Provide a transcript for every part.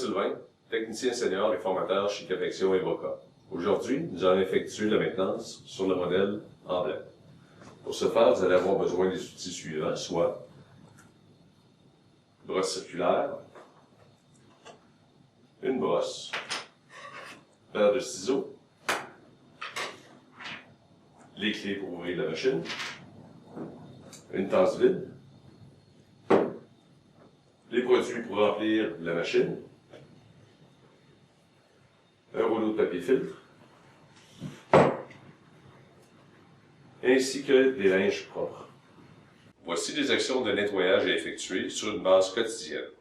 Sylvain, technicien senior et formateur chez Confection Evoca. Aujourd'hui, nous allons effectuer la maintenance sur le modèle emblème. Pour ce faire, vous allez avoir besoin des outils suivants, soit brosse circulaire, une brosse, paire de ciseaux, les clés pour ouvrir la machine, une tasse vide, les produits pour remplir la machine, un rouleau de papier filtre, ainsi que des linges propres. Voici des actions de nettoyage à effectuer sur une base quotidienne.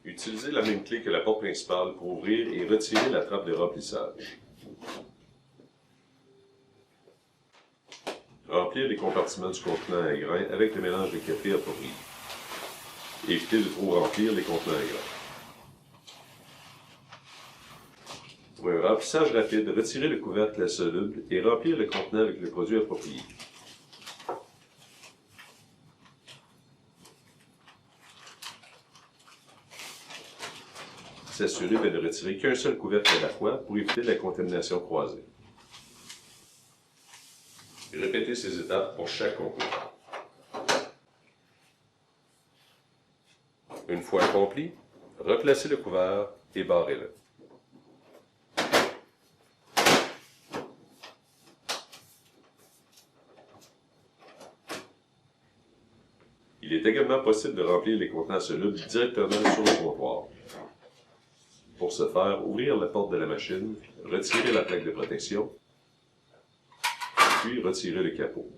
Utilisez la même clé que la porte principale pour ouvrir et retirer la trappe de remplissage. Remplir les compartiments du contenant à grains avec le mélange de café approprié. Évitez de trop remplir les contenants à grains. Pour un remplissage rapide, retirez le couvercle à soluble et remplir le contenant avec le produit approprié. S'assurer de ne retirer qu'un seul couvercle à la fois pour éviter la contamination croisée. Répétez ces étapes pour chaque concours. Une fois accompli, replacez le couvert et barrez-le. Il est également possible de remplir les contenants solubles directement sur le comptoir. Pour ce faire, ouvrir la porte de la machine, retirer la plaque de protection, puis retirer le capot.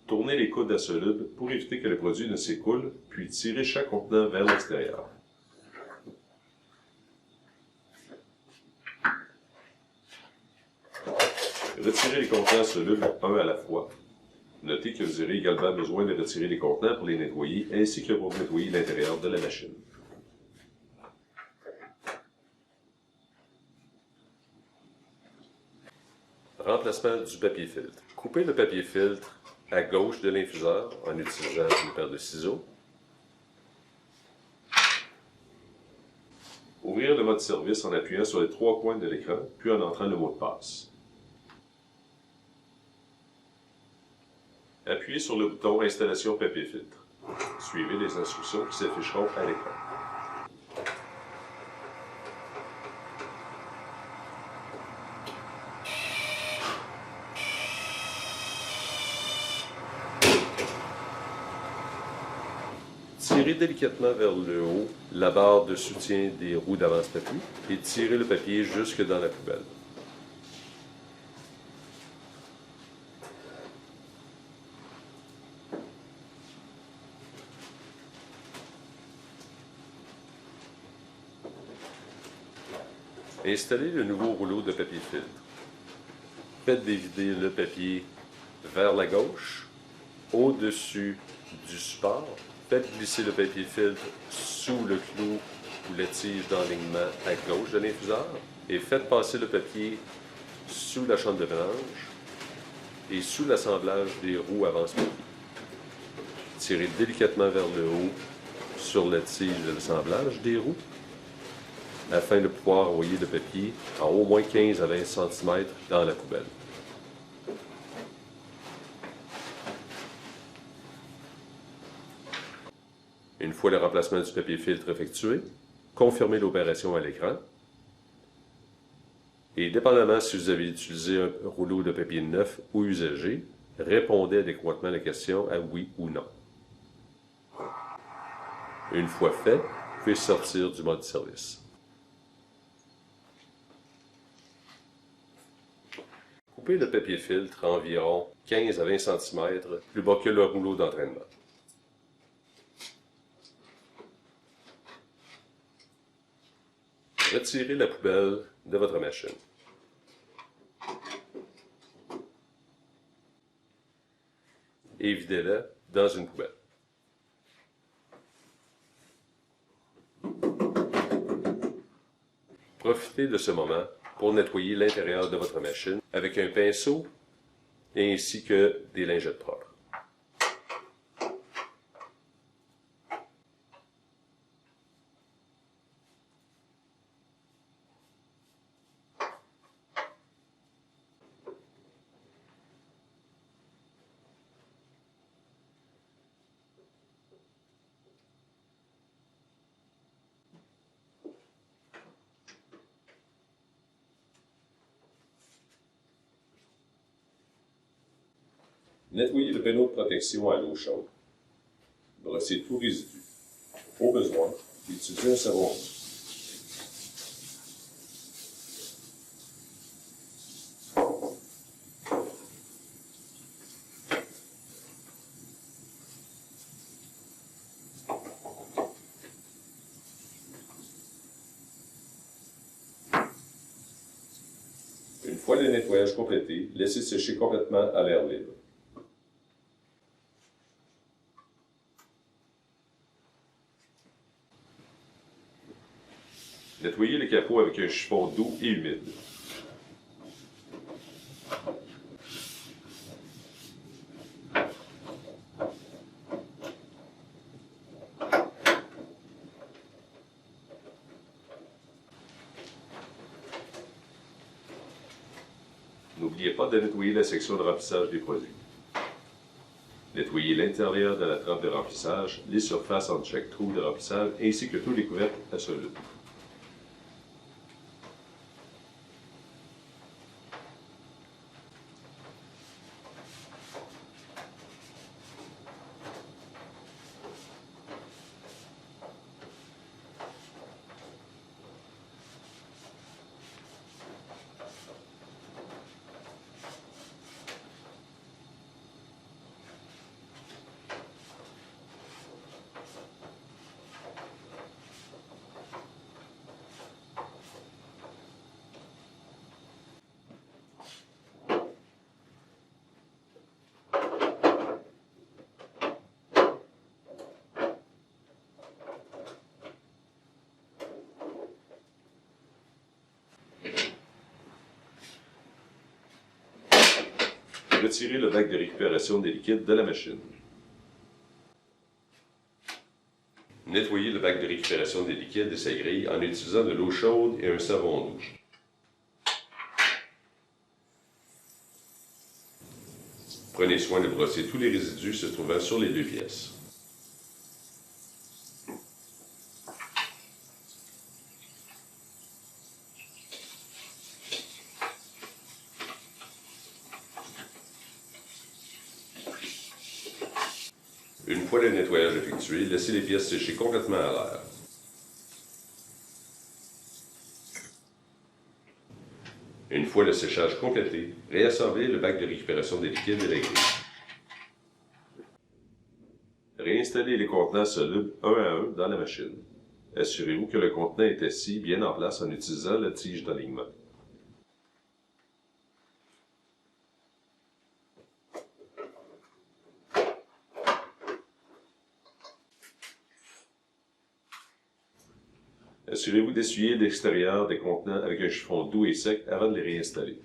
Tournez les coudes à soluble pour éviter que le produit ne s'écoule, puis tirez chaque contenant vers l'extérieur. Retirez les contenants solubles un à la fois. Notez que vous aurez également besoin de retirer les contenants pour les nettoyer, ainsi que pour nettoyer l'intérieur de la machine. Remplacement du papier filtre. Coupez le papier filtre à gauche de l'infuseur en utilisant une paire de ciseaux. Ouvrir le mode service en appuyant sur les trois coins de l'écran, puis en entrant le mot de passe. Appuyez sur le bouton Installation papier filtre. Suivez les instructions qui s'afficheront à l'écran. Tirez délicatement vers le haut la barre de soutien des roues d'avance-tapis et tirez le papier jusque dans la poubelle. Installez le nouveau rouleau de papier filtre. Faites dévider le papier vers la gauche, au-dessus du support. Faites glisser le papier filtre sous le clou ou la tige d'enlignement à gauche de l'infuseur et faites passer le papier sous la chambre de mélange et sous l'assemblage des roues avance-papier. Tirez délicatement vers le haut sur la tige de l'assemblage des roues afin de pouvoir envoyer le papier à au moins 15 à 20 cm dans la poubelle. Une fois le remplacement du papier filtre effectué, confirmez l'opération à l'écran et dépendamment si vous avez utilisé un rouleau de papier neuf ou usagé, répondez adéquatement à la question à oui ou non. Une fois fait, vous pouvez sortir du mode service. Coupez le papier filtre à environ 15 à 20 cm plus bas que le rouleau d'entraînement. Retirez la poubelle de votre machine. Et videz-la dans une poubelle. Profitez de ce moment pour nettoyer l'intérieur de votre machine avec un pinceau ainsi que des lingettes propres. Nettoyez le panneau de protection à l'eau chaude. Brossez tout résidu. Au besoin, utilisez un savon doux. Une fois le nettoyage complété, laissez sécher complètement à l'air libre. Nettoyez le capot avec un chiffon doux et humide. N'oubliez pas de nettoyer la section de remplissage des produits. Nettoyez l'intérieur de la trappe de remplissage, les surfaces entre chaque trou de remplissage ainsi que tous les couvercles à solide. Retirez le bac de récupération des liquides de la machine. Nettoyez le bac de récupération des liquides et sa grille en utilisant de l'eau chaude et un savon doux. Prenez soin de brosser tous les résidus se trouvant sur les deux pièces. Une fois le nettoyage effectué, laissez les pièces sécher complètement à l'air. Une fois le séchage complété, réassemblez le bac de récupération des liquides et la grille. Réinstallez les contenants solubles un à un dans la machine. Assurez-vous que le contenant est assis bien en place en utilisant la tige d'alignement. Assurez-vous d'essuyer l'extérieur des contenants avec un chiffon doux et sec avant de les réinstaller.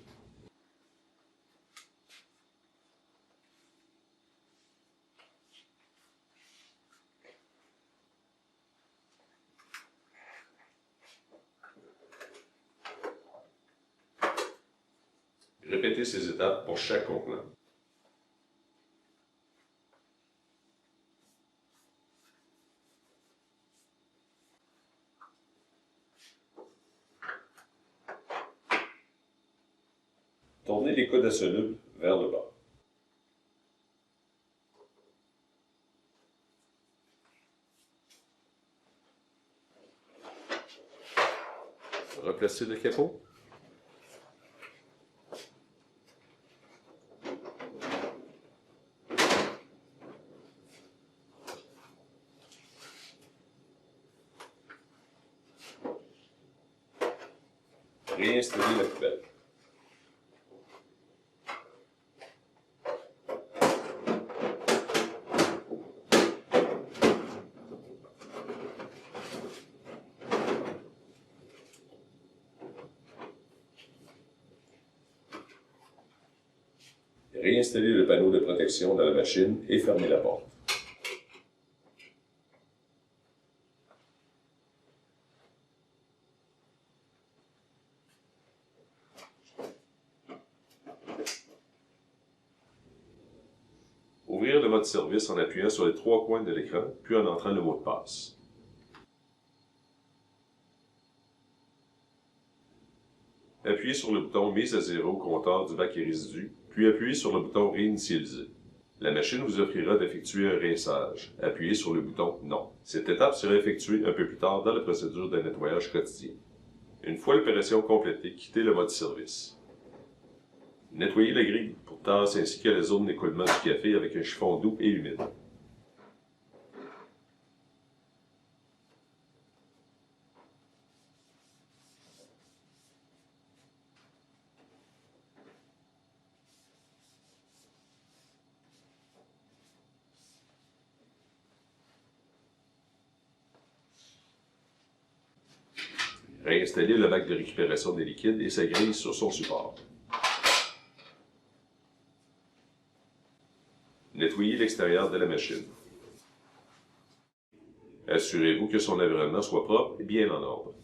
Répétez ces étapes pour chaque contenant. Tournez les coudes à soluble vers le bas. Replacez le capot. Réinstaller la poubelle. Réinstallez le panneau de protection dans la machine et fermez la porte. Ouvrir le mode service en appuyant sur les 3 coins de l'écran, puis en entrant le mot de passe. Appuyez sur le bouton Mise à zéro compteur du bac et résidus, puis appuyez sur le bouton Réinitialiser. La machine vous offrira d'effectuer un rinçage. Appuyez sur le bouton Non. Cette étape sera effectuée un peu plus tard dans la procédure de nettoyage quotidien. Une fois l'opération complétée, quittez le mode service. Nettoyez la grille pour tasse ainsi que la zone d'écoulement du café avec un chiffon doux et humide. Réinstallez le bac de récupération des liquides et sa grille sur son support. Nettoyez l'extérieur de la machine. Assurez-vous que son environnement soit propre et bien en ordre.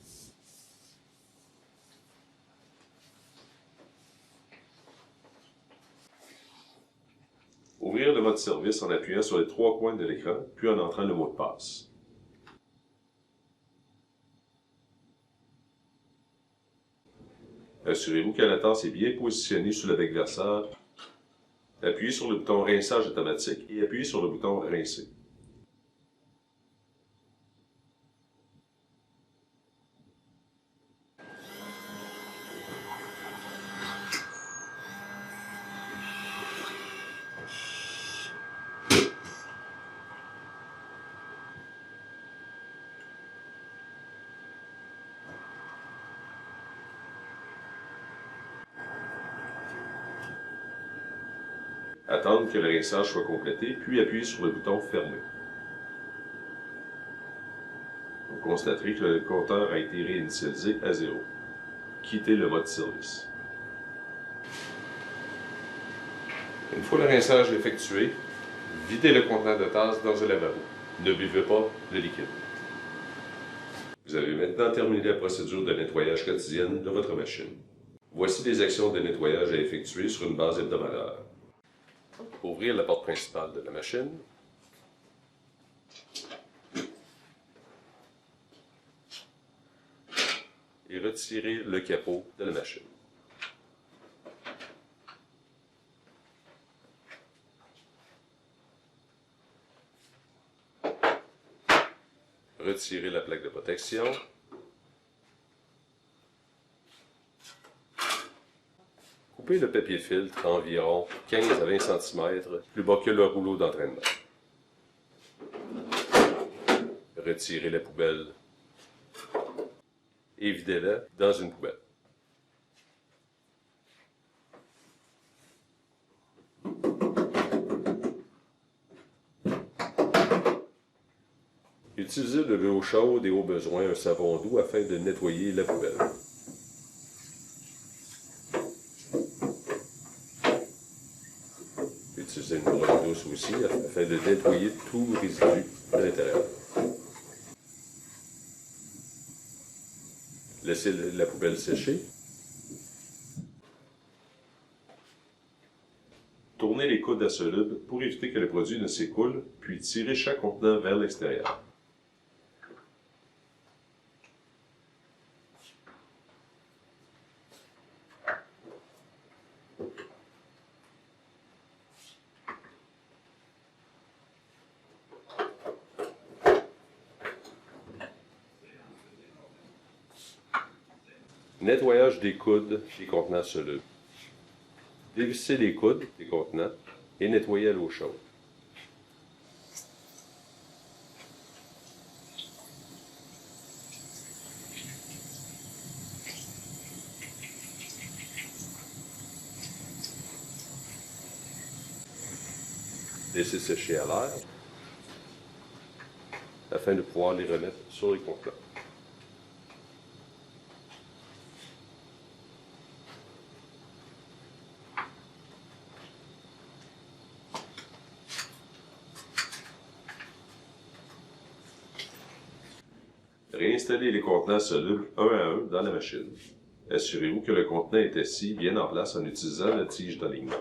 Ouvrir le mode service en appuyant sur les 3 coins de l'écran, puis en entrant le mot de passe. Assurez-vous que la tasse est bien positionnée sous le bec verseur. Appuyez sur le bouton Rinçage automatique et appuyez sur le bouton Rincer. Attendre que le rinçage soit complété, puis appuyer sur le bouton Fermer. Vous constaterez que le compteur a été réinitialisé à 0. Quittez le mode service. Une fois le rinçage effectué, videz le contenant de tasse dans un lavabo. Ne buvez pas le liquide. Vous avez maintenant terminé la procédure de nettoyage quotidienne de votre machine. Voici les actions de nettoyage à effectuer sur une base hebdomadaire. Ouvrir la porte principale de la machine. Et retirer le capot de la machine. Retirer la plaque de protection. Coupez le papier filtre environ 15 à 20 cm plus bas que le rouleau d'entraînement. Retirez la poubelle et videz-la dans une poubelle. Utilisez de l'eau chaude et au besoin un savon doux afin de nettoyer la poubelle. Utilisez une brosse douce aussi afin de nettoyer tout résidu de l'intérieur. Laissez la poubelle sécher. Tournez les coudes à soluble pour éviter que le produit ne s'écoule, puis tirez chaque contenant vers l'extérieur. Nettoyage des coudes des contenants solubles. Dévissez les coudes des contenants et nettoyez à l'eau chaude. Laissez sécher à l'air afin de pouvoir les remettre sur les contenants. Réinstallez les contenants solubles un à un dans la machine. Assurez-vous que le contenant est assis bien en place en utilisant la tige d'alignement.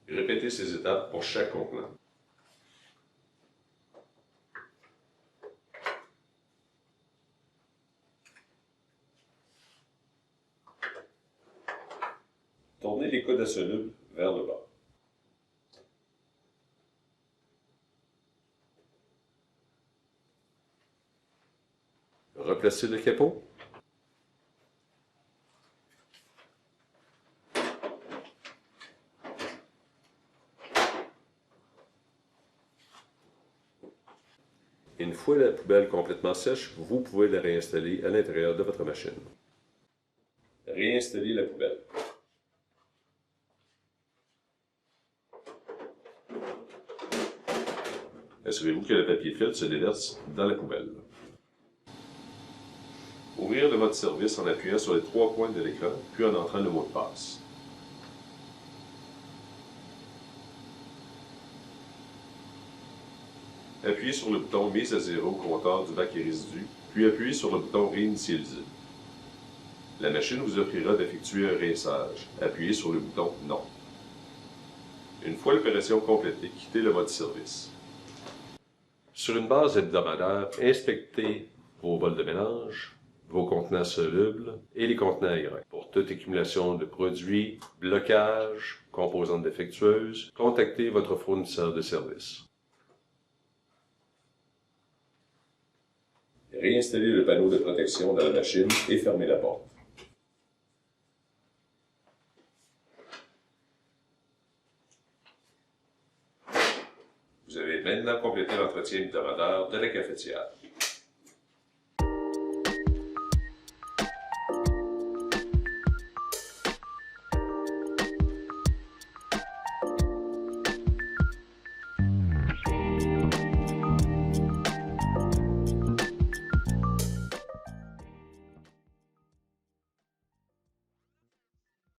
Répétez ces étapes pour chaque contenant. Tournez les coudes à soluble vers le bas. Replacez le capot. Une fois la poubelle complètement sèche, vous pouvez la réinstaller à l'intérieur de votre machine. Réinstallez la poubelle. Assurez-vous que le papier filtre se déverse dans la poubelle. Ouvrir le mode service en appuyant sur les 3 points de l'écran, puis en entrant le mot de passe. Appuyez sur le bouton Mise à zéro au compteur du bac et résidus, puis appuyez sur le bouton Réinitialiser. La machine vous offrira d'effectuer un rinçage. Appuyez sur le bouton Non. Une fois l'opération complétée, quittez le mode service. Sur une base hebdomadaire, inspectez vos bols de mélange, vos contenants solubles et les contenants aérants. Pour toute accumulation de produits, blocage, composantes défectueuses, contactez votre fournisseur de services. Réinstallez le panneau de protection dans la machine et fermez la porte. Vous avez maintenant complété l'entretien hebdomadaire de la cafetière.